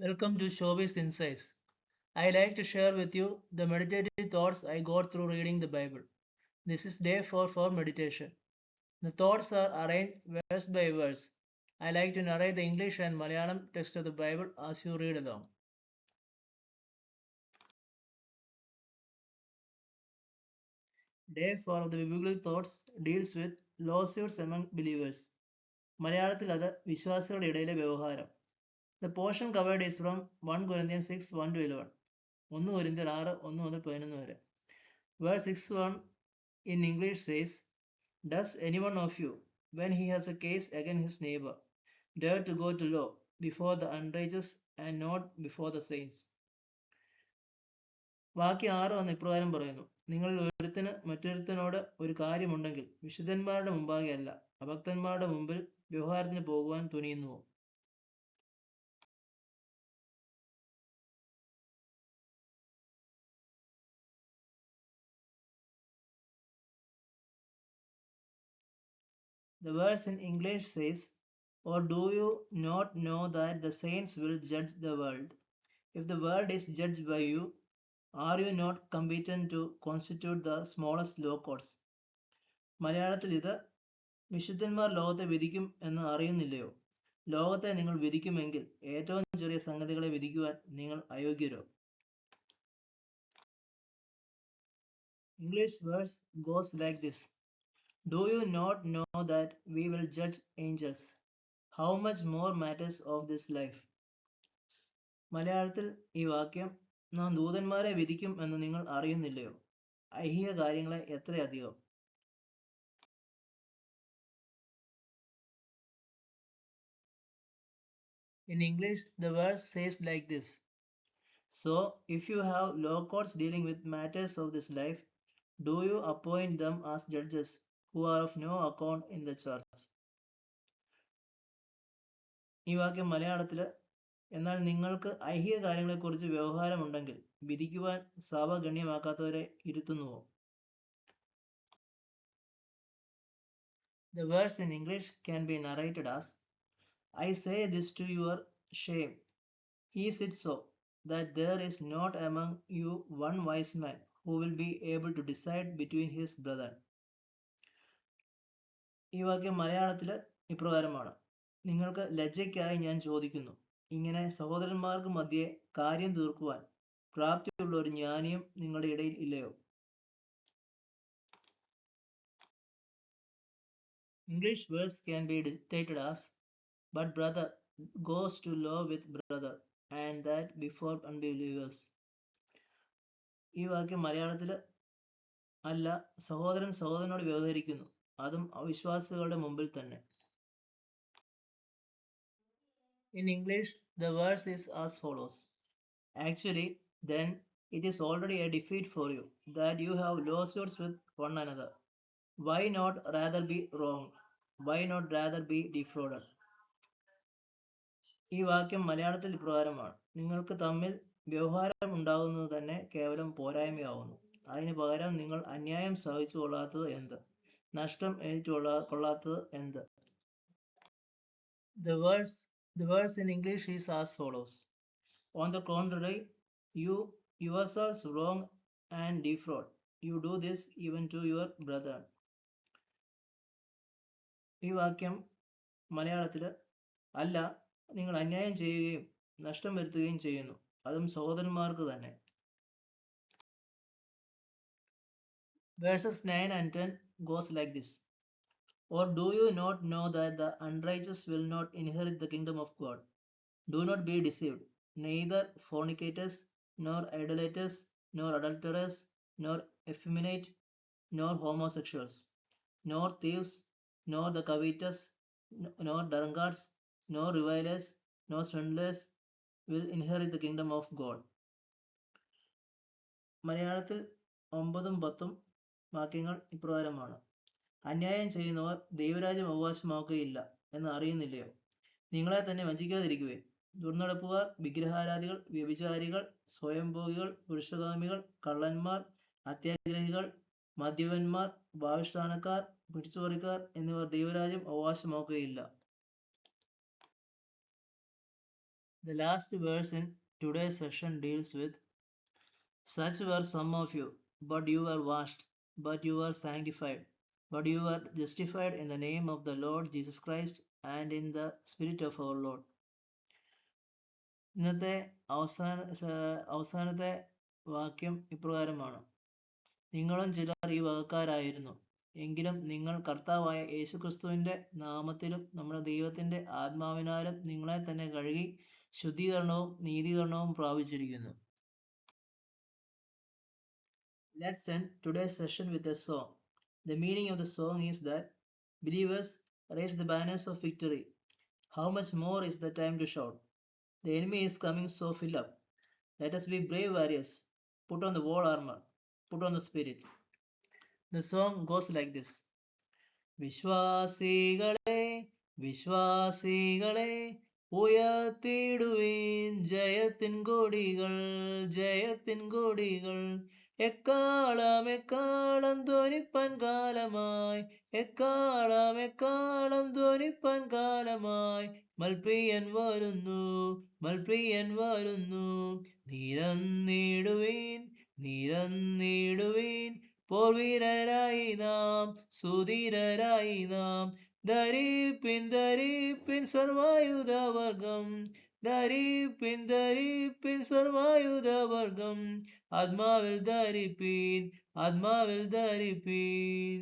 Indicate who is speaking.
Speaker 1: Welcome to Showbiz Insights. I like to share with you the meditative thoughts I got through reading the Bible. This is day 4 for meditation. The thoughts are arranged verse by verse. I like to narrate the English and Malayalam text of the Bible as you read along. Day 4 of the biblical thoughts deals with lawsuits among believers. മലയാളത്തിൽ അത് വിശ്വാസികളുടെ ഇടയിലെ വ്യവഹാരം. The portion covered is from 1 Corinthians 6 1 to 11. 1 Corinthians 6 1 മുതൽ 11 വരെ. Verse 6:1 in English says, Does anyone of you, when he has a case against his neighbor, dare to go to law before the unrighteous and not before the saints? വാക്യം 6 ഇപ്രകാരം പറയുന്നു, നിങ്ങളിൽ ഒരുത്തിന് മറ്റൊരുത്തനോട് ഒരു കാര്യമുണ്ടെങ്കിൽ വിശുദ്ധന്മാരുടെ മുമ്പാകെ അല്ല അഭക്തന്മാരുടെ മുമ്പിൽ വ്യവഹാരത്തിന് പോകുവാൻ തുനിയുന്നുവോ? The verse in English says, Or do you not know that the saints will judge the world? If the world is judged by you, are you not competent to constitute the smallest law courts? മലയാളത്തിൽ ഇത് വിശുദ്ധന്മാർ ലോകത്തെ വിധിക്കും എന്ന് അറിയുന്നില്ലയോ? ലോകത്തെ നിങ്ങൾ വിധിക്കുമെങ്കിൽ ഏറ്റവും ചെറിയ സംഗതികളെ വിധിക്കുവാൻ നിങ്ങൾ അയോഗ്യരോ? English verse goes like this. Do you not know that we will judge angels? How much more matters of this life? മലയാളത്തിൽ ഈ വാക്യം നാം ദൂതന്മാരെ വിധിക്കും എന്ന് നിങ്ങൾ അറിയുന്നില്ലയോ? ഐഹിക കാര്യങ്ങളെ എത്രയധികം. In English, the verse says like this. So, if you have law courts dealing with matters of this life, do you appoint them as judges who are of no account in the church? ഈ വാക്യം മലയാളത്തിൽ എന്നാൽ നിങ്ങൾക്ക് ഐഹിക കാര്യങ്ങളെക്കുറിച്ച് വ്യവഹാരമുണ്ടെങ്കിൽ വിധിക്കുവാൻ സഭ ഗണ്യമാക്കാത്തവരെ ഇരുത്തുന്നുവോ? The verse in English can be narrated as, I say this to your shame. Is it so that there is not among you one wise man who will be able to decide between his brethren? ഈ വാക്യം മലയാളത്തിൽ ഇപ്രകാരമാണ്, നിങ്ങൾക്ക് ലജ്ജയ്ക്കായി ഞാൻ ചോദിക്കുന്നു, ഇങ്ങനെ സഹോദരന്മാർക്ക് മധ്യേ കാര്യം തീർക്കുവാൻ പ്രാപ്തിയുള്ള ഒരു ജ്ഞാനിയും നിങ്ങളുടെ ഇടയിൽ ഇല്ലയോ? English verse can be dictated as, But brother goes to law with brother, and that before unbelievers. ഈ വാക്യം മലയാളത്തിൽ അല്ല, സഹോദരൻ സഹോദരനോട് വ്യവഹരിക്കുന്നു, അതും അവിശ്വാസികളുടെ മുമ്പിൽ തന്നെ. In English, the verse is as follows. Actually, then, it is already a defeat for you that you have lawsuits with one another. Why not rather be wronged? Why not rather be defrauded? ഈ വാക്യം മലയാളത്തിൽ ഇപ്രകാരമാണ്, നിങ്ങൾക്ക് തമ്മിൽ വ്യവഹാരം ഉണ്ടാകുന്നത് തന്നെ കേവലം പോരായ്മയാവുന്നു. അതിന് പകരം നിങ്ങൾ അന്യായം സഹിച്ചു കൊള്ളാത്തത് എന്ത്? നഷ്ടം കൊള്ളാത്തത് എന്ത്? The verse in English is as follows. On the contrary, you yourselves wrong and defraud. You do this even to your brother. ഈ വാക്യം മലയാളത്തിൽ അല്ല, നിങ്ങൾ അന്യായം ചെയ്യുകയും നഷ്ടം വരുത്തുകയും ചെയ്യുന്നു, അതും സഹോദരന്മാർക്ക് തന്നെ. Verses 9 and 10 goes like this. Or do you not know that the unrighteous will not inherit the kingdom of God? Do not be deceived. Neither fornicators, nor idolaters, nor adulterers, nor effeminate, nor homosexuals, nor thieves, nor the covetous, nor drunkards, nor revilers, nor swindlers will inherit the kingdom of God. മലയാളത്തിൽ 9 10 വാക്യങ്ങൾ ഇപ്രകാരമാണ്. അന്യായം ചെയ്യുന്നവർ ദൈവരാജ്യം അവകാശമാക്കുകയില്ല എന്ന് അറിയുന്നില്ലയോ? നിങ്ങളെ തന്നെ വഞ്ചിക്കാതിരിക്കുവിൻ. ദുർനടപ്പുകാർ, വിഗ്രഹാരാധികൾ, വ്യഭിചാരികൾ, സ്വയംഭോഗികൾ, പുരുഷകാമികൾ, കള്ളന്മാർ, അത്യാഗ്രഹികൾ, മദ്യപന്മാർ, ഭാവിഷ്ഠാനക്കാർ, പിടിച്ചുപറിക്കാർ എന്നിവർ ദൈവരാജ്യം അവകാശമാക്കുകയില്ല. The last verse in today's session deals with, such were some of you, but you were washed, but you were sanctified, but you were justified in the name of the Lord Jesus Christ and in the Spirit of our Lord. ഇന്നത്തെ അവസാനത്തെ വാക്യം ഇപ്രകാരമാണ്: നിങ്ങളും ചിലർ ഈ വകക്കാരായിരുന്നു. എങ്കിലും നിങ്ങൾ കർത്താവായ യേശുക്രിസ്തുവിന്റെ നാമത്തിലും നമ്മുടെ ദൈവത്തിന്റെ ആത്മാവിനാലും നിങ്ങളെ തന്നെ കഴുകി ശുദ്ധീകരണവും നീതീകരണവും പ്രാപിച്ചിരിക്കുന്നു. Let's end today's session with a song. The meaning of the song is that believers raise the banners of victory. How much more is the time to shout? The enemy is coming, so fill up. Let us be brave warriors. Put on the whole armor. Put on the spirit. The song goes like this. വിശ്വാസികളെ വിശ്വാസികളെ ഉയർത്തിടുവീൻ ജയത്തിൻ കൊടികൾ, ജയത്തിൻ കൊടികൾ. എക്കാളം എക്കാളം ധ്വനിപ്പാൻ കാലമായി, എക്കാളം എക്കാളം ധ്വനിപ്പാൻ കാലമായി. മൽപ്രിയൻ വരുന്നു, മൽപ്രിയൻ വരുന്നു. നിരന്നിടുവീൻ, നിരന്നിടുവീൻ. പോർവീരരായി നാം, സുധീരരായി നാം. ധരിപ്പിൻ ധരിപ്പിൻ സർവായുധവർഗം, ധരിപ്പിൻ ധരിപ്പിൻ സർവായുധവർഗം. ആത്മാവിൽ ധരിപ്പീൻ, ആത്മാവിൽ ധരിപ്പീൻ.